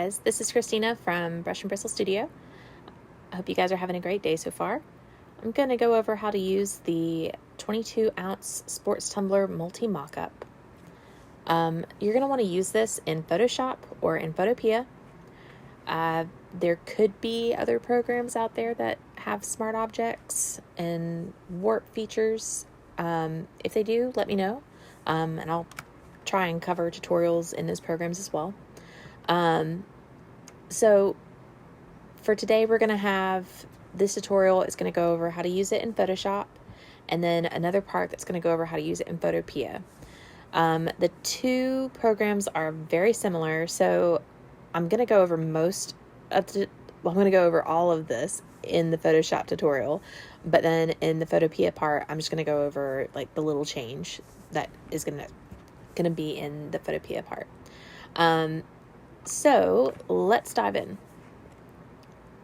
guys, this is Christina from Brush and Bristle Studio. I hope you guys are having a great day so far. I'm going to go over how to use the 22 ounce sports tumbler multi mockup. You're going to want to use this in Photoshop or in Photopea. There could be other programs out there that have smart objects and warp features. If they do, let me know, and I'll try and cover tutorials in those programs as well. So for today, we're going to have this tutorial is going to go over how to use it in Photoshop, and then another part that's going to go over how to use it in Photopea. The two programs are very similar, so I'm going to go over I'm going to go over all of this in the Photoshop tutorial, but then in the Photopea part, I'm just going to go over like the little change that is going to be in the Photopea part. So let's dive in.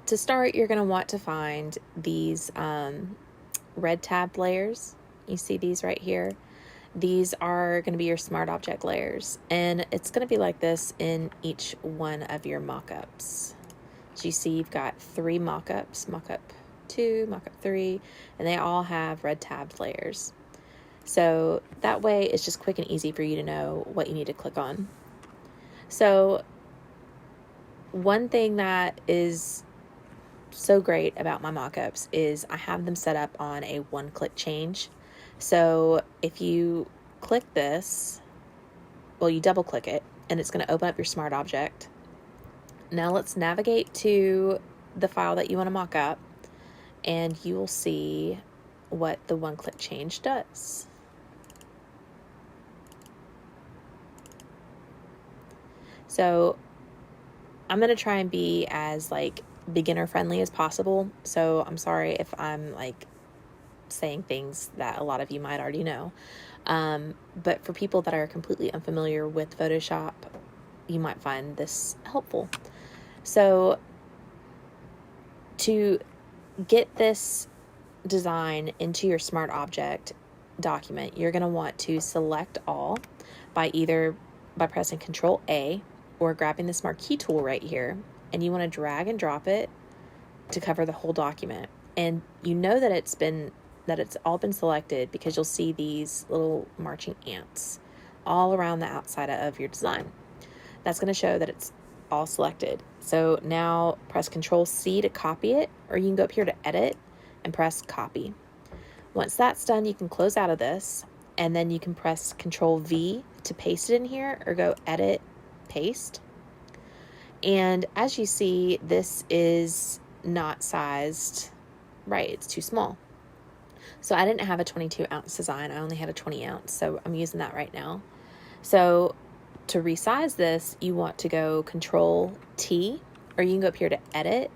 To start, you're going to want to find these red tabbed layers. You see these right here. These are going to be your smart object layers, and it's going to be like this in each one of your mockups. So you see you've got 3 mockups, mockup 2, mockup 3, and they all have red tabbed layers. So that way it's just quick and easy for you to know what you need to click on. So one thing that is so great about my mockups is I have them set up on a one-click change. So if you click this, well, you double click it and it's going to open up your smart object. Now let's navigate to the file that you want to mock up, and you will see what the one-click change does. So I'm going to try and be as beginner friendly as possible. So I'm sorry if I'm saying things that a lot of you might already know. But for people that are completely unfamiliar with Photoshop, you might find this helpful. So to get this design into your smart object document, you're going to want to select all by pressing Control A or grabbing this marquee tool right here, and you want to drag and drop it to cover the whole document. And you know that it's all been selected because you'll see these little marching ants all around the outside of your design. That's going to show that it's all selected. So now press Control C to copy it, or you can go up here to Edit and press Copy. Once that's done, you can close out of this, and then you can press Control V to paste it in here, or go Edit, Paste. And as you see, this is not sized right. It's too small. So I didn't have a 22 ounce design. I only had a 20 ounce. So I'm using that right now. So to resize this, you want to go Control T, or you can go up here to Edit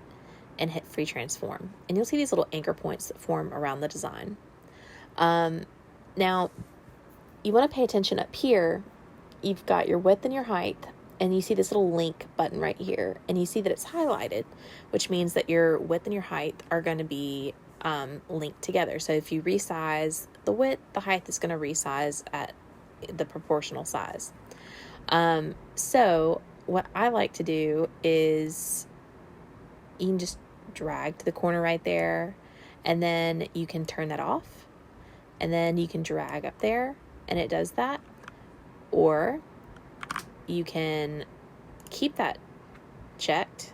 and hit Free Transform. And you'll see these little anchor points that form around the design. Now, you want to pay attention up here. You've got your width and your height, and you see this little link button right here, and you see that it's highlighted, which means that your width and your height are going to be linked together. So if you resize the width, the height is going to resize at the proportional size. So what I like to do is you can just drag to the corner right there, and then you can turn that off, and then you can drag up there and it does that, or you can keep that checked,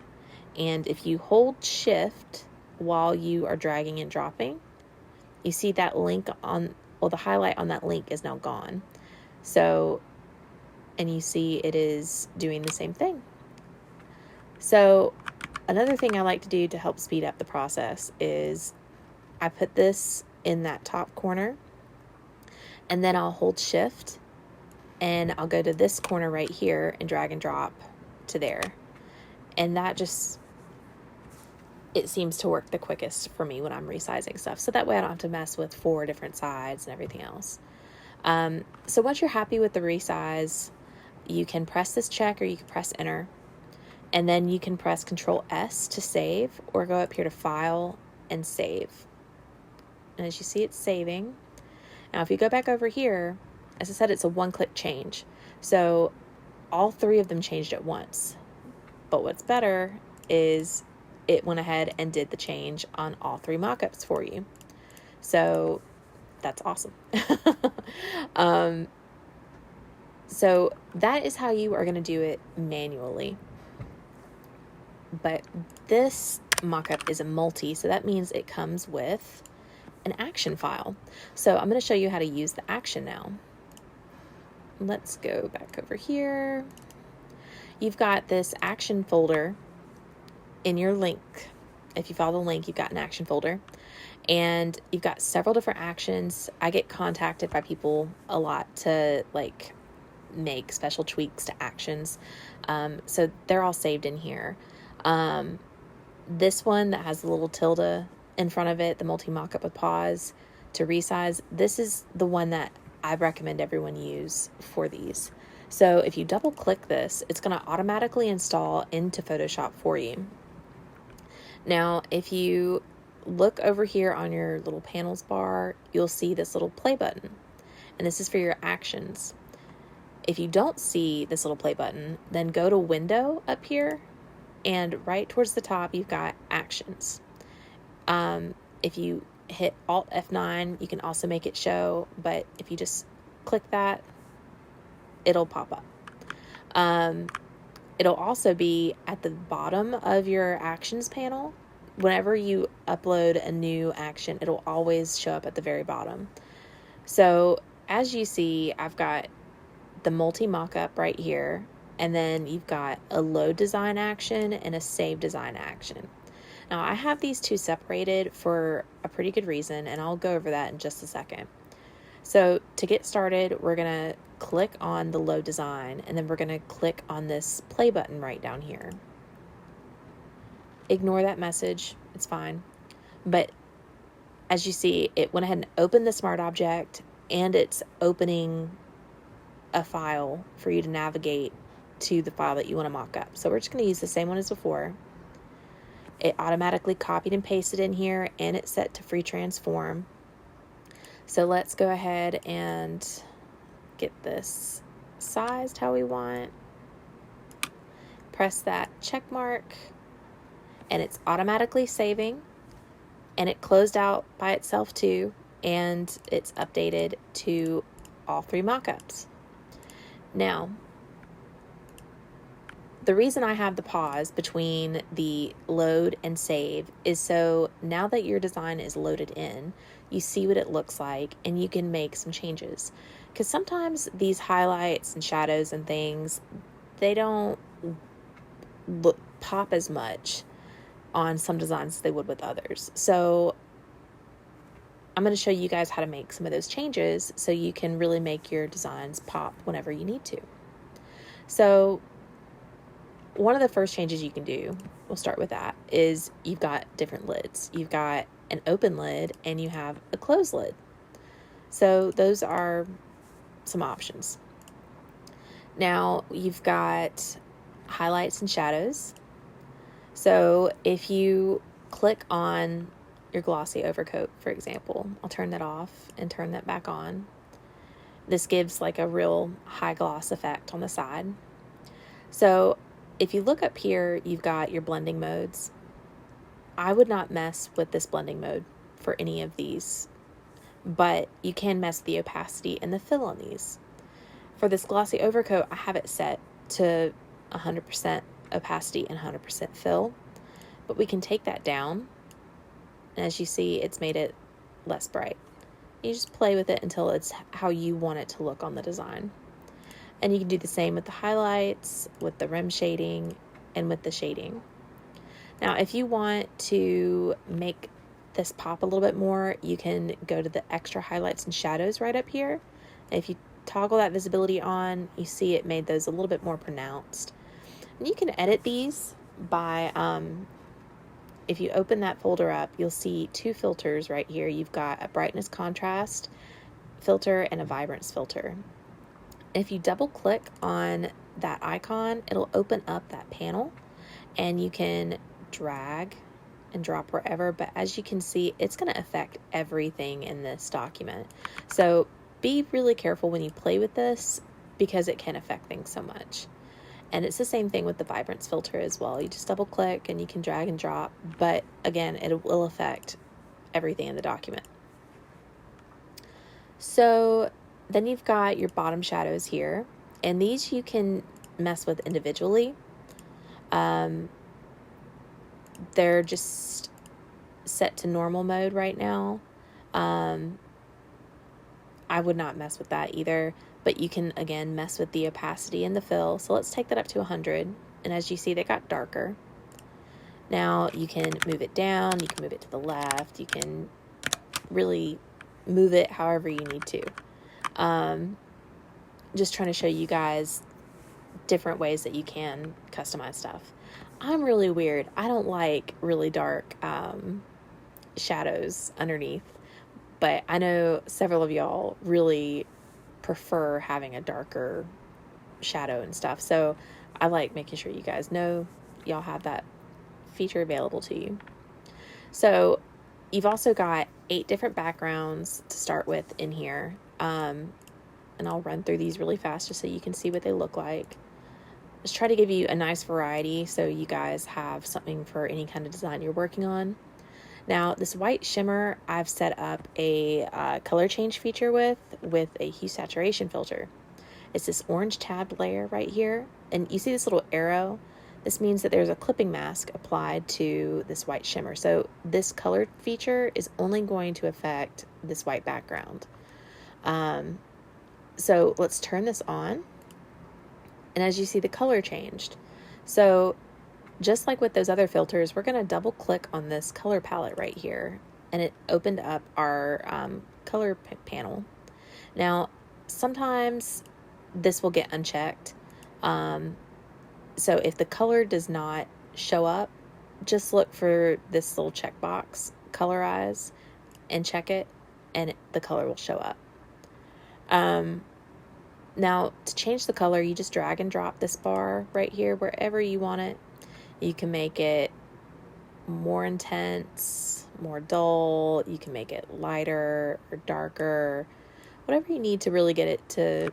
and if you hold Shift while you are dragging and dropping, you see that link the highlight on that link is now gone. So, and you see it is doing the same thing. So another thing I like to do to help speed up the process is I put this in that top corner, and then I'll hold Shift and I'll go to this corner right here and drag and drop to there. And that it seems to work the quickest for me when I'm resizing stuff. So that way I don't have to mess with 4 different sides and everything else. So once you're happy with the resize, you can press this check, or you can press Enter. And then you can press Control S to save, or go up here to File and Save. And as you see, it's saving. Now if you go back over here, as I said, it's a one-click change. So all 3 of them changed at once. But what's better is it went ahead and did the change on all 3 mockups for you. So that's awesome. So that is how you are going to do it manually. But this mockup is a multi, so that means it comes with an action file. So I'm going to show you how to use the action now. Let's go back over here. You've got this action folder in your link. If you follow the link, you've got an action folder. And you've got several different actions. I get contacted by people a lot to like make special tweaks to actions. So they're all saved in here. This one that has the little tilde in front of it, the multi mockup with pause to resize, this is the one that I recommend everyone use for these. So if you double click this, it's going to automatically install into Photoshop for you. Now, if you look over here on your little panels bar, you'll see this little play button, and this is for your actions. If you don't see this little play button, then go to Window up here, and right towards the top, you've got Actions. If you hit Alt F9, you can also make it show, but if you just click that, it'll pop up. It'll also be at the bottom of your Actions panel. Whenever you upload a new action, it'll always show up at the very bottom. So as you see, I've got the multi mockup right here, and then you've got a load design action and a save design action. Now I have these two separated for a pretty good reason, and I'll go over that in just a second. So to get started, we're going to click on the load design, and then we're going to click on this play button right down here. Ignore that message, it's fine. But as you see, it went ahead and opened the smart object, and it's opening a file for you to navigate to the file that you want to mock up. So we're just going to use the same one as before. It automatically copied and pasted in here, and it's set to free transform. So let's go ahead and get this sized how we want. Press that check mark, and it's automatically saving, and it closed out by itself too, and it's updated to all 3 mockups. Now, the reason I have the pause between the load and save is so now that your design is loaded in, you see what it looks like, and you can make some changes. Because sometimes these highlights and shadows and things, they don't pop as much on some designs as they would with others. So I'm going to show you guys how to make some of those changes so you can really make your designs pop whenever you need to. So one of the first changes you can do, we'll start with that, is you've got different lids. You've got an open lid and you have a closed lid. So those are some options. Now you've got highlights and shadows. So if you click on your glossy overcoat, for example, I'll turn that off and turn that back on. This gives like a real high gloss effect on the side. So if you look up here, you've got your blending modes. I would not mess with this blending mode for any of these, but you can mess with the opacity and the fill on these. For this glossy overcoat, I have it set to 100% opacity and 100% fill, but we can take that down, and as you see, it's made it less bright. You just play with it until it's how you want it to look on the design. And you can do the same with the highlights, with the rim shading, and with the shading. Now, if you want to make this pop a little bit more, you can go to the extra highlights and shadows right up here. And if you toggle that visibility on, you see it made those a little bit more pronounced. And you can edit these by, if you open that folder up, you'll see 2 filters right here. You've got a brightness contrast filter and a vibrance filter. If you double click on that icon, it'll open up that panel, and you can drag and drop wherever, but as you can see, it's going to affect everything in this document. So be really careful when you play with this, because it can affect things so much. And it's the same thing with the vibrance filter as well. You just double click and you can drag and drop, but again, it will affect everything in the document. So then you've got your bottom shadows here, and these you can mess with individually. They're just set to normal mode right now. I would not mess with that either, but you can again mess with the opacity and the fill. So let's take that up to 100, and as you see, they got darker. Now you can move it down, you can move it to the left, you can really move it however you need to. Just trying to show you guys different ways that you can customize stuff. I'm really weird. I don't like really dark shadows underneath, but I know several of y'all really prefer having a darker shadow and stuff. So I like making sure you guys know y'all have that feature available to you. So you've also got 8 different backgrounds to start with in here. And I'll run through these really fast just so you can see what they look like. Just try to give you a nice variety so you guys have something for any kind of design you're working on. Now, this white shimmer, I've set up a color change feature with a hue saturation filter. It's this orange tabbed layer right here, and you see this little arrow? This means that there's a clipping mask applied to this white shimmer. So this color feature is only going to affect this white background. So let's turn this on, and as you see, the color changed. So just like with those other filters, we're going to double click on this color palette right here, and it opened up our color panel. Now, sometimes this will get unchecked. So if the color does not show up, just look for this little checkbox, colorize, and check it, and the color will show up. Now, to change the color, you just drag and drop this bar right here wherever you want it. You can make it more intense, more dull. You can make it lighter or darker, whatever you need to really get it to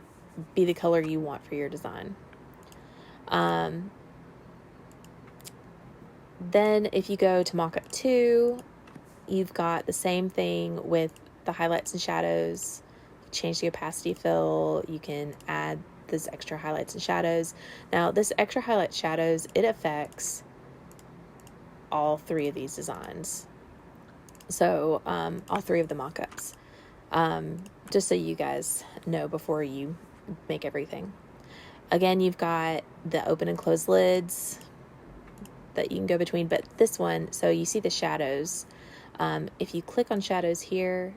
be the color you want for your design. Then if you go to Mockup 2, you've got the same thing with the highlights and shadows. Change the opacity fill. You can add this extra highlights and shadows. Now, this extra highlight shadows, it affects all 3 of these designs. So, all 3 of the mockups. Just so you guys know before you make everything. Again, you've got the open and closed lids that you can go between, but this one, so you see the shadows. If you click on shadows here,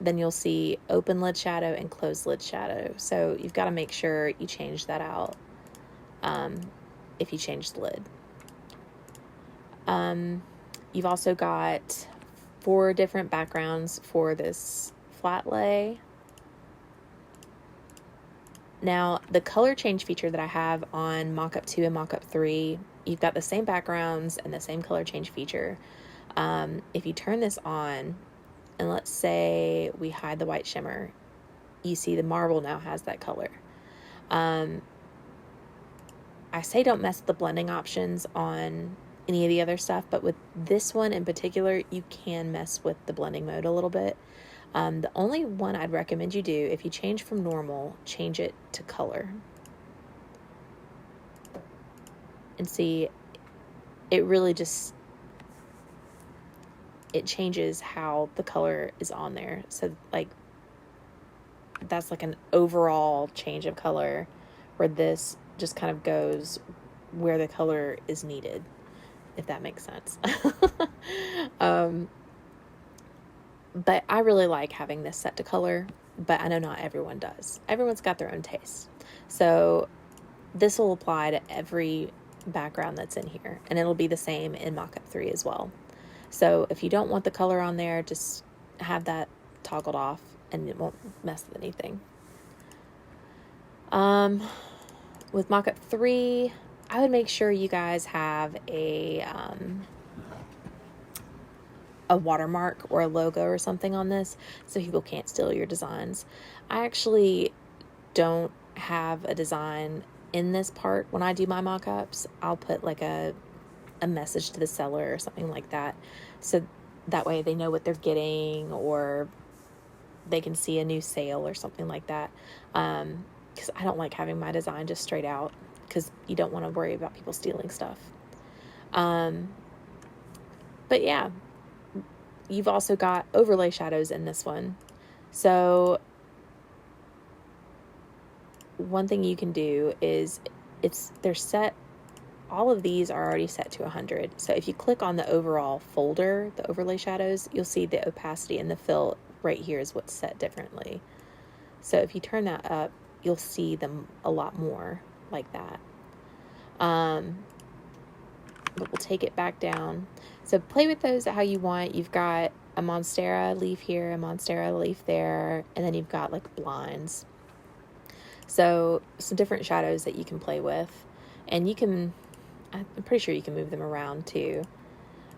then you'll see open lid shadow and closed lid shadow. So you've got to make sure you change that out if you change the lid. You've also got 4 different backgrounds for this flat lay. Now, the color change feature that I have on Mockup 2 and Mockup 3, you've got the same backgrounds and the same color change feature. If you turn this on, and let's say we hide the white shimmer, you see the marble now has that color. I say don't mess with the blending options on any of the other stuff, but with this one in particular, you can mess with the blending mode a little bit. The only one I'd recommend you do, if you change from normal, change it to color. And see, it really just, it changes how the color is on there. So like, that's like an overall change of color, where this just kind of goes where the color is needed, if that makes sense. But I really like having this set to color, but I know not everyone does. Everyone's got their own taste. So this will apply to every background that's in here, and it'll be the same in Mockup 3 as well. So if you don't want the color on there, just have that toggled off and it won't mess with anything. With Mockup 3, I would make sure you guys have a watermark or a logo or something on this so people can't steal your designs. I actually don't have a design in this part, when I do my mock-ups, I'll put like a message to the seller or something like that. So that way they know what they're getting, or they can see a new sale or something like that. Because I don't like having my design just straight out, because you don't want to worry about people stealing stuff. But yeah, you've also got overlay shadows in this one. So one thing you can do is they're set, all of these are already set to 100. So if you click on the overall folder, the overlay shadows, you'll see the opacity and the fill right here is what's set differently. So if you turn that up, you'll see them a lot more like that. But we'll take it back down. So play with those how you want. You've got a Monstera leaf here, a Monstera leaf there, and then you've got like blinds. So some different shadows that you can play with. And you can, I'm pretty sure you can move them around too.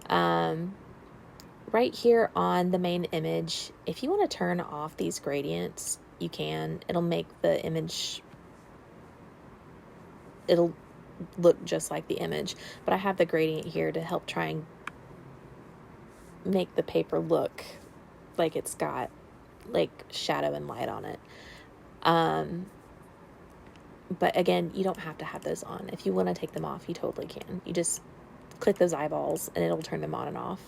Right here on the main image, if you want to turn off these gradients, you can. It'll make the image, it'll look just like the image, but I have the gradient here to help try and make the paper look like it's got like shadow and light on it. But again, you don't have to have those on. If you want to take them off, you totally can. You just click those eyeballs and it'll turn them on and off.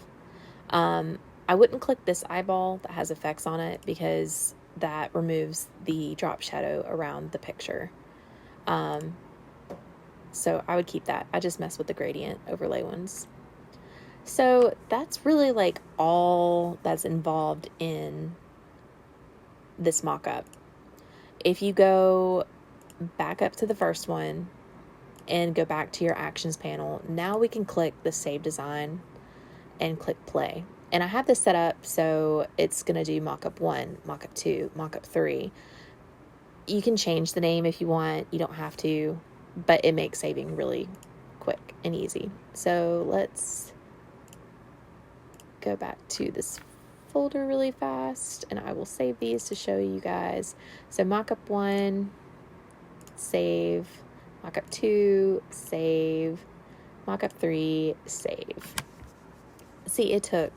I wouldn't click this eyeball that has effects on it, because that removes the drop shadow around the picture. So I would keep that. I just mess with the gradient overlay ones. So that's really like all that's involved in this mock-up. If you go back up to the first one and go back to your actions panel, now we can click the save design and click play. And I have this set up so it's going to do mockup 1, mockup 2, mockup 3. You can change the name if you want. You don't have to, but it makes saving really quick and easy. So let's go back to this folder really fast, and I will save these to show you guys. So mockup 1, save, mockup 2, save, mockup 3, save. See, it took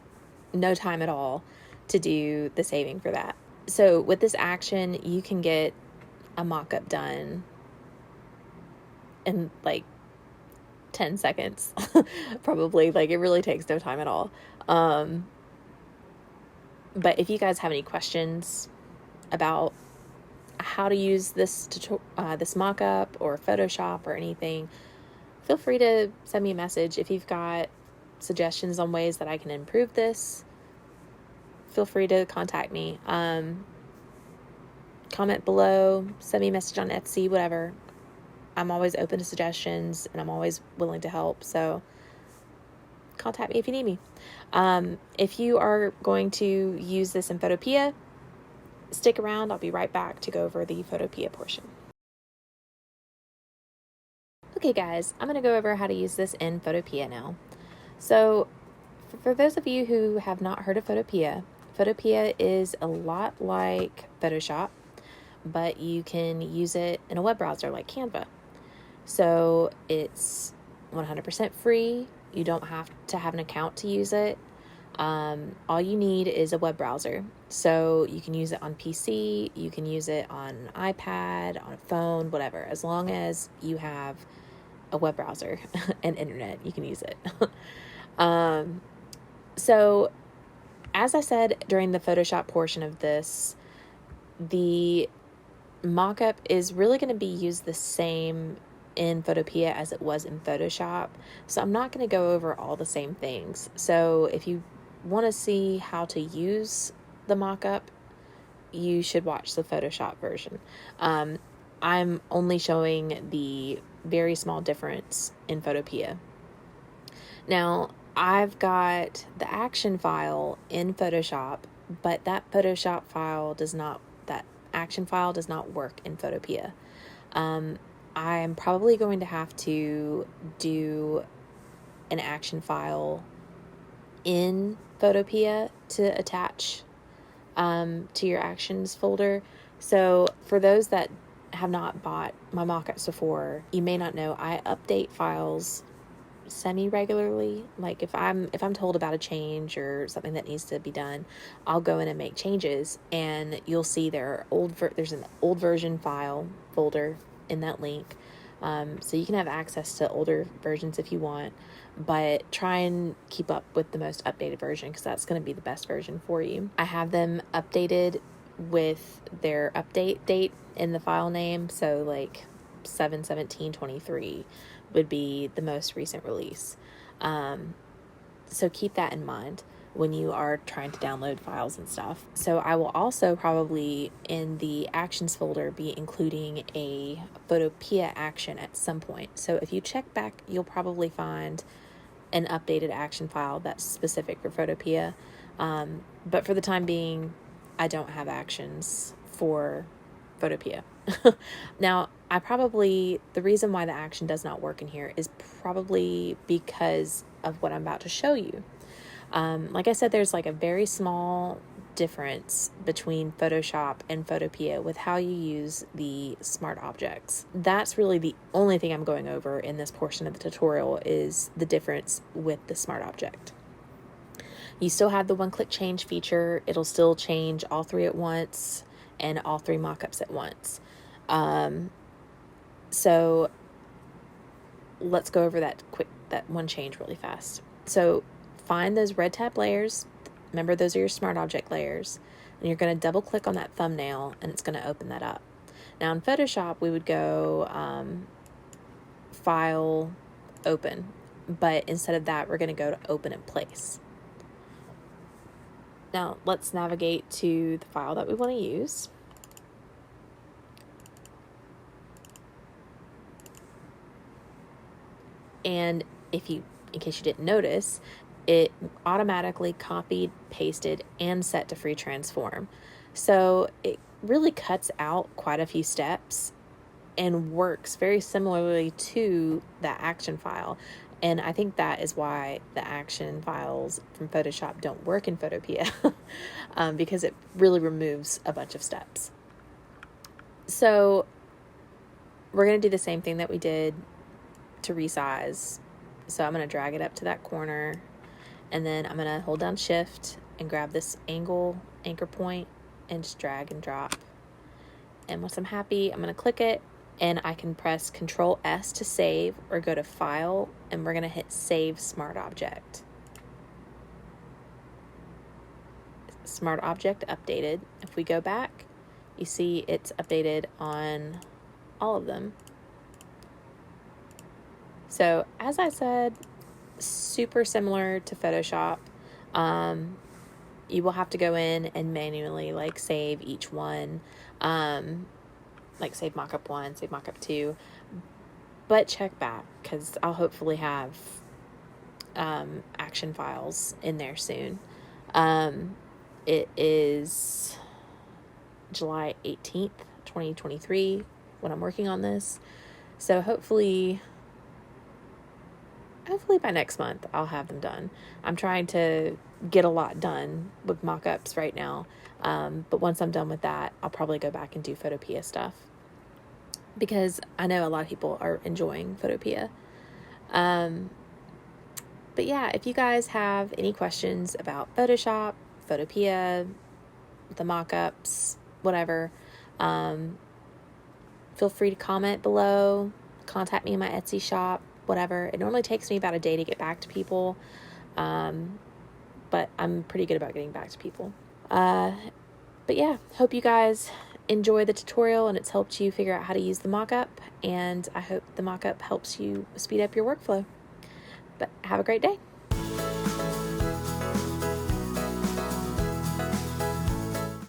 no time at all to do the saving for that. So with this action, you can get a mockup done in like 10 seconds, probably. Like, it really takes no time at all. But if you guys have any questions about how to use this this mock-up or Photoshop or anything, feel free to send me a message. If you've got suggestions on ways that I can improve this, feel free to contact me. Comment below, send me a message on Etsy, whatever. I'm always open to suggestions, and I'm always willing to help. So contact me if you need me. If you are going to use this in Photopea, stick around. I'll be right back to go over the Photopea portion. Okay guys, I'm going to go over how to use this in Photopea now. So for those of you who have not heard of Photopea, Photopea is a lot like Photoshop, but you can use it in a web browser like Canva. So it's 100% free. You don't have to have an account to use it. All you need is a web browser. So you can use it on PC, you can use it on an iPad, on a phone, whatever. As long as you have a web browser and internet, you can use it. So as I said during the Photoshop portion of this, the mockup is really going to be used the same in Photopea as it was in Photoshop. So I'm not going to go over all the same things. So if you want to see how to use the mockup, you should watch the Photoshop version. I'm only showing the very small difference in Photopea. Now, I've got the action file in Photoshop, but that action file does not work in Photopea. I'm probably going to have to do an action file in Photopea to attach to your actions folder. So for those that have not bought my mockups before, you may not know I update files semi-regularly. Like if I'm told about a change or something that needs to be done, I'll go in and make changes, and you'll see there's an old version file folder in that link. So you can have access to older versions if you want, but try and keep up with the most updated version, because that's going to be the best version for you. I have them updated with their update date in the file name, so like 7/17/23 would be the most recent release. So keep that in mind when you are trying to download files and stuff. So I will also probably in the actions folder be including a Photopea action at some point. So if you check back, you'll probably find an updated action file that's specific for Photopea. But for the time being, I don't have actions for Photopea. Now, the reason why the action does not work in here is probably because of what I'm about to show you. Like I said, there's like a very small difference between Photoshop and Photopea with how you use the smart objects. That's really the only thing I'm going over in this portion of the tutorial, is the difference with the smart object. You still have the one-click change feature. It'll still change all three at once and all three mockups at once. So let's go over that one change really fast. So find those red tab layers. Remember, those are your smart object layers. And you're going to double click on that thumbnail and it's going to open that up. Now in Photoshop, we would go File, Open. But instead of that, we're going to go to Open in Place. Now let's navigate to the file that we want to use. And in case you didn't notice, it automatically copied, pasted, and set to free transform. So it really cuts out quite a few steps and works very similarly to that action file. And I think that is why the action files from Photoshop don't work in Photopea, because it really removes a bunch of steps. So we're going to do the same thing that we did to resize. So I'm going to drag it up to that corner, and then I'm going to hold down Shift and grab this anchor point and just drag and drop. And once I'm happy, I'm going to click it, and I can press Control S to save, or go to File, and we're going to hit Save Smart Object. Smart Object updated. If we go back, you see it's updated on all of them. So as I said, super similar to Photoshop. You will have to go in and manually save each one, save mockup 1, save mockup 2, but check back, because I'll hopefully have action files in there soon. It is July 18th, 2023 when I'm working on this, so hopefully by next month I'll have them done. I'm trying to get a lot done with mockups right now, but once I'm done with that, I'll probably go back and do Photopea stuff, because I know a lot of people are enjoying Photopea. But yeah, if you guys have any questions about Photoshop, Photopea, the mockups, whatever, feel free to comment below, contact me in my Etsy shop, whatever. It normally takes me about a day to get back to people, but I'm pretty good about getting back to people. But yeah, hope you guys enjoy the tutorial and it's helped you figure out how to use the mockup, and I hope the mockup helps you speed up your workflow. But have a great day.